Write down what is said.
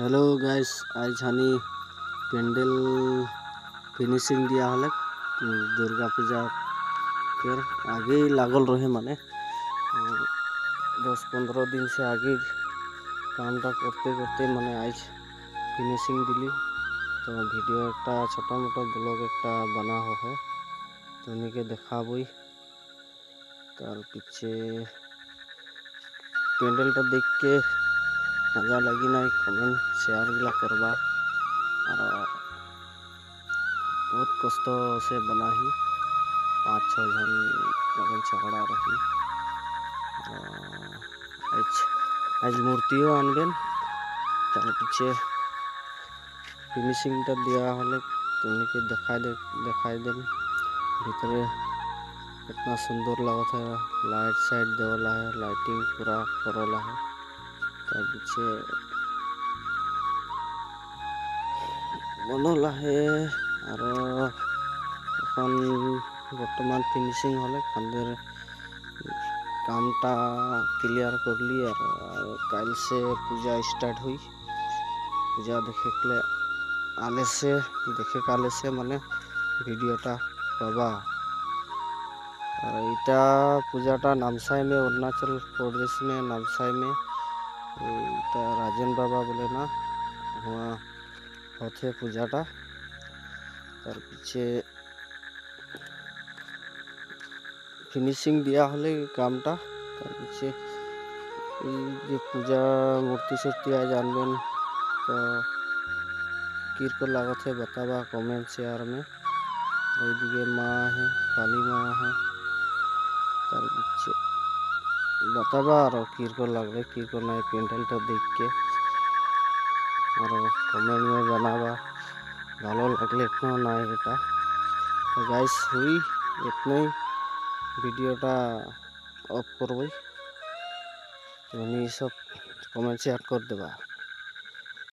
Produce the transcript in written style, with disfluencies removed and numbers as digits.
Hello guys, आज हानि pandal finishing दिया हले दुर्गा पूजा के आगे ही लागल रहे माने 10-15 दिन से आगे कामटा करते करते माने आज फिनिशिंग दिली। तो वीडियो एक छोटा मोटा ब्लॉग एक बना हो है तो उन्हीं के देखा बई तार पीछे पेंडल देख के मजा लगी ना कमेंट शेयर गिला करबा। और बहुत कष्ट से बना ही 5-6 जन लगन झगड़ा रही। आज मूर्तियों आनबेन तार पीछे फिनिशिंग दिया हले तुम्हें के दिखाई देन भीतरे इतना सुंदर लगता है। लाइट साइड देवला है, लाइटिंग पूरा करला है। तार पीछे बनला है और এখন বর্তমান ফিনিশিং হলে কান্দের কামটা ক্লিয়ার করলি और कल से पूजा स्टार्ट हुई। पूजा देखे काले से माने वीडियोटा पाबा। और इटा पूजाटा नामसाई में अरुणाचल प्रदेश में नामसाई में इटा राजन बाबा बोले ना वहाँ होते पूजाटा। तार पीछे फिनिशिंग दिया हले कामटा तार पीछे ये पूजा मूर्ति सूर्ति आज आनबेन तो किरको लागत है बतावा कमेंट शेयर में। ये माँ है, काली माँ है, तार पीछे बतावा और किरको लगले किरको नए पेंडल देख के और कमेंट में जनावा भालो लगले क्यों ना बेटा। तो गाइस हुई इतना ही वीडियोटा ऑफ करबई तो सब कमेंट शेयर कर देबा।